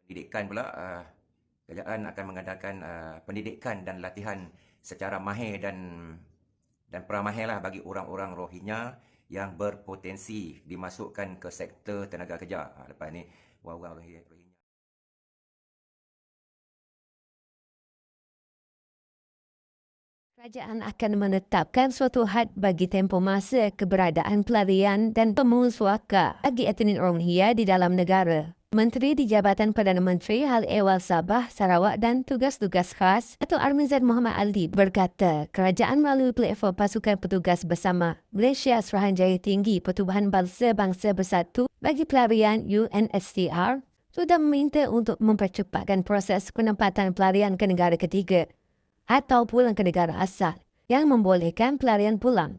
Pendidikan pula, kerajaan akan mengadakan pendidikan dan latihan secara mahir dan peramahir lah bagi orang-orang Rohingya yang berpotensi dimasukkan ke sektor tenaga kerja. Lepas ni orang-orang Rohingya. Kerajaan akan menetapkan suatu had bagi tempoh masa keberadaan pelarian dan pemusuaka bagi etnik Rohingya di dalam negara. Menteri di Jabatan Perdana Menteri Hal Ehwal Sabah, Sarawak dan Tugas-Tugas Khas Datuk Armizan Muhammad Ali berkata kerajaan melalui platform Pasukan Petugas Bersama Malaysia Suruhanjaya Tinggi Pertubuhan Bangsa-Bangsa Bersatu bagi Pelarian UNSCR sudah meminta untuk mempercepatkan proses penempatan pelarian ke negara ketiga atau pulang ke negara asal yang membolehkan pelarian pulang.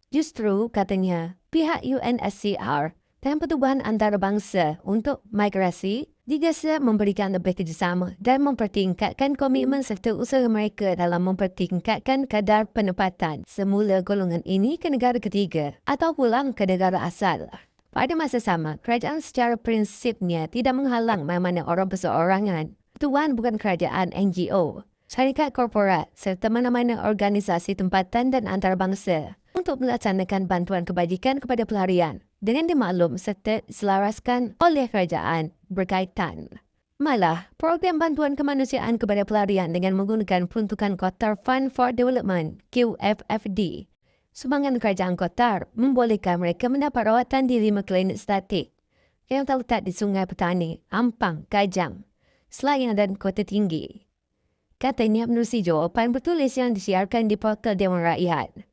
Justru, katanya, pihak UNSCR dan Pertubuhan Antarabangsa untuk Migrasi digesa memberikan lebih kerjasama dan mempertingkatkan komitmen serta usaha mereka dalam mempertingkatkan kadar penempatan semula golongan ini ke negara ketiga atau pulang ke negara asal. Pada masa sama, kerajaan secara prinsipnya tidak menghalang mana-mana orang perseorangan. Tuan bukan kerajaan NGO, syarikat korporat serta mana-mana organisasi tempatan dan antarabangsa untuk melaksanakan bantuan kebajikan kepada pelarian dengan dimaklum serta diselaraskan oleh kerajaan berkaitan. Malah, program bantuan kemanusiaan kepada pelarian dengan menggunakan peruntukan Qatar Fund for Development QFFD, sumbangan kerajaan Qatar membolehkan mereka mendapat rawatan di 5 klinik statik yang terletak di Sungai Petani, Ampang, Kajang, Selayang dan Kota Tinggi. Katanya menerusi jawapan bertulis yang disiarkan di portal Dewan Rakyat.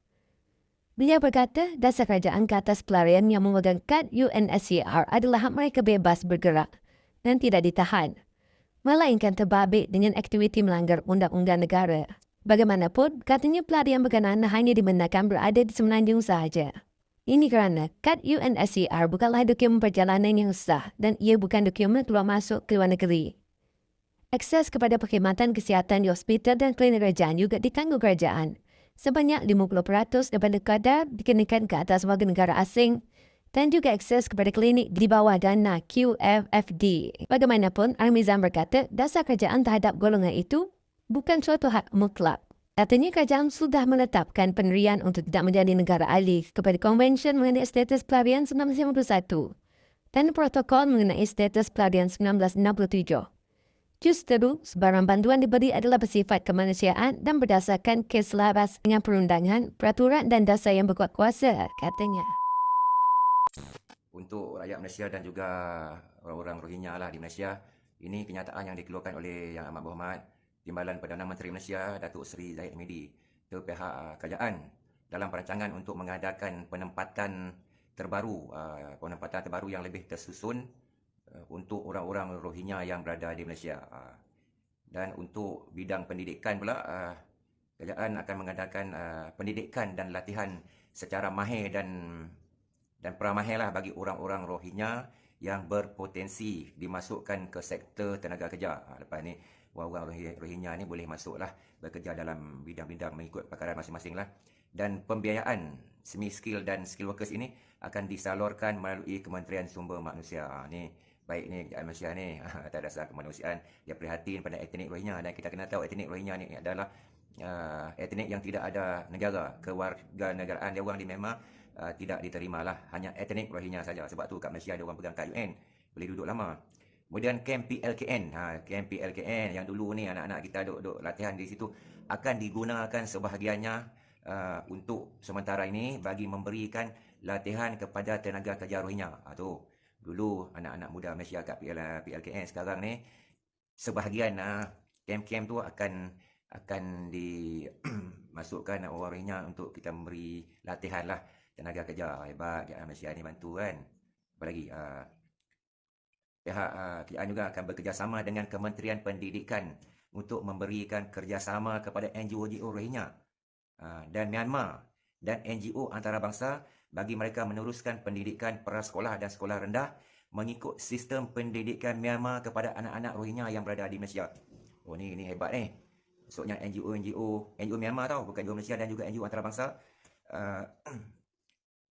Beliau berkata dasar kerajaan ke atas pelarian yang memegang kad UNSCR adalah hak mereka bebas bergerak dan tidak ditahan, melainkan terbabit dengan aktiviti melanggar undang-undang negara. Bagaimanapun, katanya pelarian berkenaan hanya dibenarkan berada di Semenanjung sahaja. Ini kerana kad UNSCR bukanlah dokumen perjalanan yang sah dan ia bukan dokumen keluar masuk ke luar negeri. Akses kepada perkhidmatan kesihatan di hospital dan klinik kerajaan juga ditanggung kerajaan. Sebanyak 50% daripada kadar dikenakan ke atas warga negara asing dan juga akses kepada klinik di bawah dana QFFD. Bagaimanapun, Armizan berkata dasar kerajaan terhadap golongan itu bukan suatu hak mutlak. Katanya kerajaan sudah menetapkan pendirian untuk tidak menjadi negara ahli kepada Konvensyen mengenai status pelarian 1951 dan protokol mengenai status pelarian 1967. Justru, sebarang bantuan diberi adalah bersifat kemanusiaan dan berdasarkan keselaras dengan perundangan, peraturan dan dasar yang berkuat kuasa, katanya. Untuk rakyat Malaysia dan juga orang-orang Rohingya lah di Malaysia, ini kenyataan yang dikeluarkan oleh Yang Amat Berhormat Timbalan Perdana Menteri Malaysia Datuk Seri Zahid Hamidi ke pihak kerajaan dalam perancangan untuk mengadakan penempatan terbaru yang lebih tersusun untuk orang-orang Rohingya yang berada di Malaysia. Dan untuk bidang pendidikan pula, kerajaan akan mengadakan pendidikan dan latihan secara mahir dan peramahir lah bagi orang-orang Rohingya yang berpotensi dimasukkan ke sektor tenaga kerja. Lepas ni orang-orang Rohingya ni boleh masuklah bekerja dalam bidang-bidang mengikut pakaran masing-masing lah. Dan pembiayaan semi-skill dan skill workers ini akan disalurkan melalui Kementerian Sumber Manusia. Ni baik ni kerajaan Malaysia ni atas dasar kemanusiaan dia prihatin pada etnik Rohingya, dan kita kena tahu etnik Rohingya ni adalah etnik yang tidak ada negara, kewarganegaraan dia orang di Myanmar tidak diterima lah, hanya etnik Rohingya saja. Sebab tu kat Malaysia dia orang pegang kad UN, boleh duduk lama. Kemudian kamp PLKN, kamp PLKN yang dulu ni anak-anak kita duduk latihan di situ akan digunakan sebahagiannya untuk sementara ini bagi memberikan latihan kepada tenaga kerja Rohingya. Tu dulu anak-anak muda Malaysia kat PLKN, sekarang ni sebahagian kamp-kamp tu akan dimasukkan orang Rohingya untuk kita memberi latihan lah tenaga kerja. Hebat Malaysia ni bantu kan. Apalagi pihak kerajaan juga akan bekerjasama dengan Kementerian Pendidikan untuk memberikan kerjasama kepada NGO-NGO Rohingya dan Myanmar dan NGO antarabangsa bagi mereka meneruskan pendidikan prasekolah dan sekolah rendah mengikut sistem pendidikan Myanmar kepada anak-anak Rohingya yang berada di Malaysia. Oh ni hebat ni. Maksudnya NGO Myanmar tau, bukan NGO Malaysia, dan juga NGO antarabangsa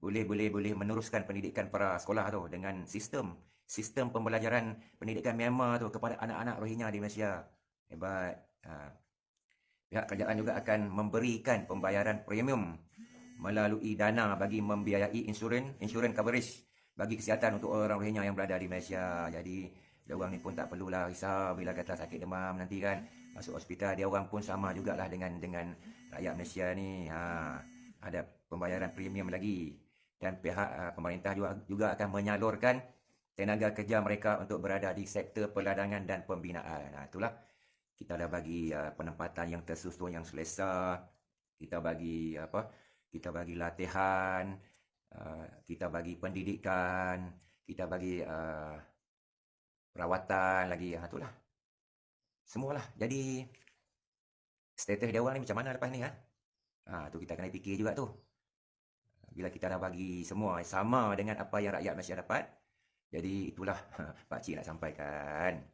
boleh meneruskan pendidikan prasekolah tu dengan sistem sistem pembelajaran pendidikan Myanmar tu kepada anak-anak Rohingya di Malaysia. Hebat. Pihak kerajaan juga akan memberikan pembayaran premium melalui dana bagi membiayai insurans coverage bagi kesihatan untuk orang Rohingya yang berada di Malaysia. Jadi dia orang ni pun tak perlulah risau bila kata sakit demam nanti kan masuk hospital. Dia orang pun sama jugalah dengan rakyat Malaysia ni. Ada pembayaran premium lagi. Dan pihak pemerintah juga akan menyalurkan tenaga kerja mereka untuk berada di sektor perladangan dan pembinaan. Itulah. Kita dah bagi penempatan yang tersusun, yang selesa. Kita bagi Kita bagi latihan, kita bagi pendidikan, kita bagi perawatan lagi. Itulah. Semualah. Jadi status dia orang ni macam mana lepas ni tu kita kena fikir juga tu. Bila kita dah bagi semua sama dengan apa yang rakyat Malaysia dapat. Jadi itulah Pak Cik nak sampaikan.